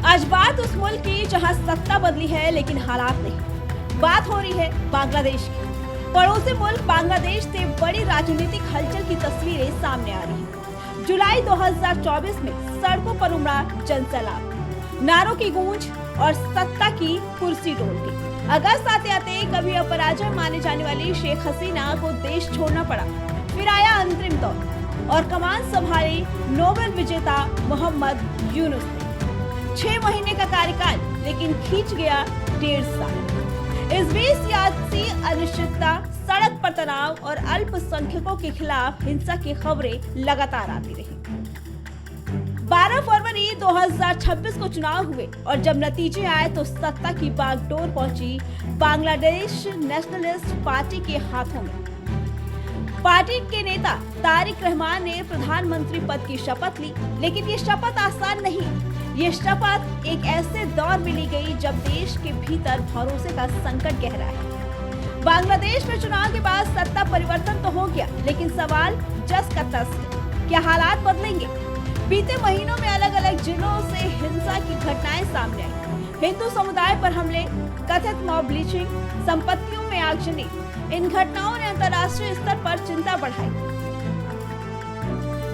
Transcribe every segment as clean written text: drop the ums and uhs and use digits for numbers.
आज बात उस मुल्क की जहां सत्ता बदली है लेकिन हालात नहीं। बात हो रही है बांग्लादेश की। पड़ोसी मुल्क बांग्लादेश से बड़ी राजनीतिक हलचल की तस्वीरें सामने आ रही हैं। जुलाई 2024 में सड़कों पर उमड़ा जनसैलाब, नारों की गूंज और सत्ता की कुर्सी डोल गई। अगस्त आते आते कभी अपराजय माने जाने वाली शेख हसीना को देश छोड़ना पड़ा। फिर आया अंतरिम दौर और कमान संभाली नोबेल विजेता मोहम्मद यूनुस ने। 6 महीने का कार्यकाल लेकिन खींच गया 1.5 साल। इस बीच सियासी अनिश्चितता, सड़क पर तनाव और अल्पसंख्यकों के खिलाफ हिंसा की खबरें लगातार आती रही। 12 फरवरी 2026 को चुनाव हुए और जब नतीजे आए तो सत्ता की बागडोर पहुंची बांग्लादेश नेशनलिस्ट पार्टी के हाथों में। पार्टी के नेता तारिक रहमान ने प्रधानमंत्री पद की शपथ ली, लेकिन ये शपथ आसान नहीं। ये शपथ एक ऐसे दौर में ली गई जब देश के भीतर भरोसे का संकट गहरा है। बांग्लादेश में चुनाव के बाद सत्ता परिवर्तन तो हो गया, लेकिन सवाल जस का तस है, क्या हालात बदलेंगे? बीते महीनों में अलग अलग जिलों से हिंसा की घटनाएं सामने आई। हिंदू समुदाय पर हमले, कथित मॉब लिंचिंग, संपत्तियों में आगजनी, इन घटनाओं ने अंतर्राष्ट्रीय स्तर पर चिंता बढ़ाई।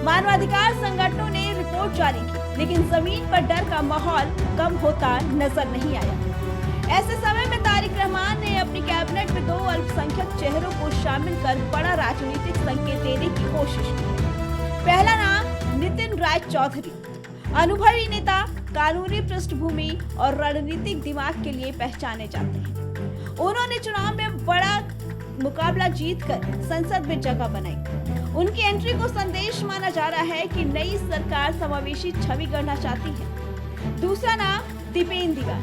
मानवाधिकार संगठनों ने रिपोर्ट जारी की, लेकिन जमीन पर डर का माहौल कम होता नजर नहीं आया। ऐसे समय में तारिक रहमान ने अपनी कैबिनेट में 2 अल्पसंख्यक चेहरों को शामिल कर बड़ा राजनीतिक संकेत देने की कोशिश की। पहला नाम नितिन राय चौधरी, अनुभवी नेता, कानूनी पृष्ठभूमि और रणनीतिक दिमाग के लिए पहचाने जाते हैं। उन्होंने चुनाव में बड़ा मुकाबला जीतकर संसद में जगह बनाई। उनकी एंट्री को संदेश माना जा रहा है कि नई सरकार समावेशी छवि गढ़ना चाहती है। दूसरा नाम दीपेन दीवान,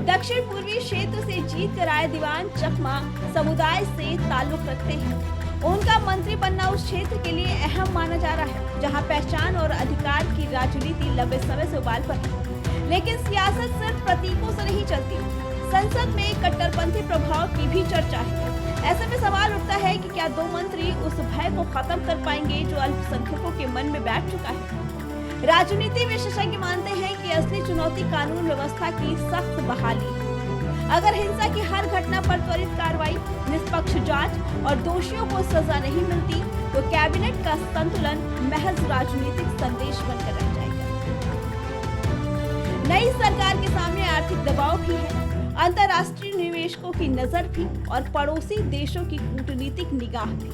दक्षिण पूर्वी क्षेत्र से जीत कर आए दीवान चकमा समुदाय से ताल्लुक रखते हैं। उनका मंत्री बनना उस क्षेत्र के लिए अहम माना जा रहा है, जहां पहचान और अधिकार की राजनीति लंबे समय से उबाल पर है। लेकिन सियासत सिर्फ प्रतीकों से नहीं चलती। संसद में कट्टरपंथी प्रभाव की भी चर्चा है। ऐसे में सवाल उठता है कि क्या 2 मंत्री उस भय को खत्म कर पाएंगे जो अल्पसंख्यकों के मन में बैठ चुका है। राजनीति विशेषज्ञ मानते हैं कि असली चुनौती कानून व्यवस्था की सख्त बहाली है। अगर हिंसा की हर घटना पर त्वरित कार्रवाई, निष्पक्ष जांच और दोषियों को सजा नहीं मिलती, तो कैबिनेट का संतुलन महज राजनीतिक संदेश बनकर रह जाएगा। नई सरकार के सामने आर्थिक दबाव भी है, अंतर्राष्ट्रीय निवेशकों की नजर भी और पड़ोसी देशों की कूटनीतिक निगाह भी।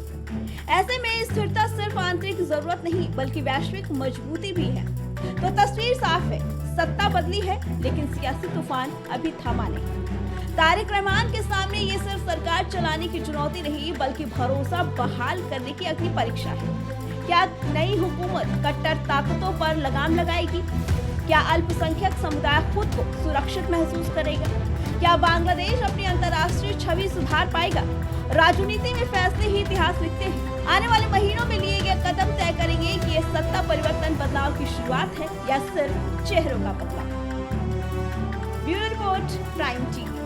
ऐसे में स्थिरता सिर्फ आंतरिक जरूरत नहीं बल्कि वैश्विक मजबूती भी है। तो तस्वीर साफ है, सत्ता बदली है लेकिन सियासी तूफान अभी थमा नहीं। तारिक रहमान के सामने ये सिर्फ सरकार चलाने की चुनौती नहीं बल्कि भरोसा बहाल करने की अगली परीक्षा है। क्या नई हुकूमत कट्टर ताकतों पर लगाम लगाएगी? क्या अल्पसंख्यक समुदाय खुद को सुरक्षित महसूस करेगा? क्या बांग्लादेश अपनी अंतर्राष्ट्रीय छवि सुधार पाएगा? राजनीति में फैसले ही इतिहास लिखते हैं। आने वाले महीनों में लिए गए कदम तय करेंगे कि ये सत्ता परिवर्तन बदलाव की शुरुआत है या सिर्फ चेहरों का बदलाव। Bureau report, prime TV.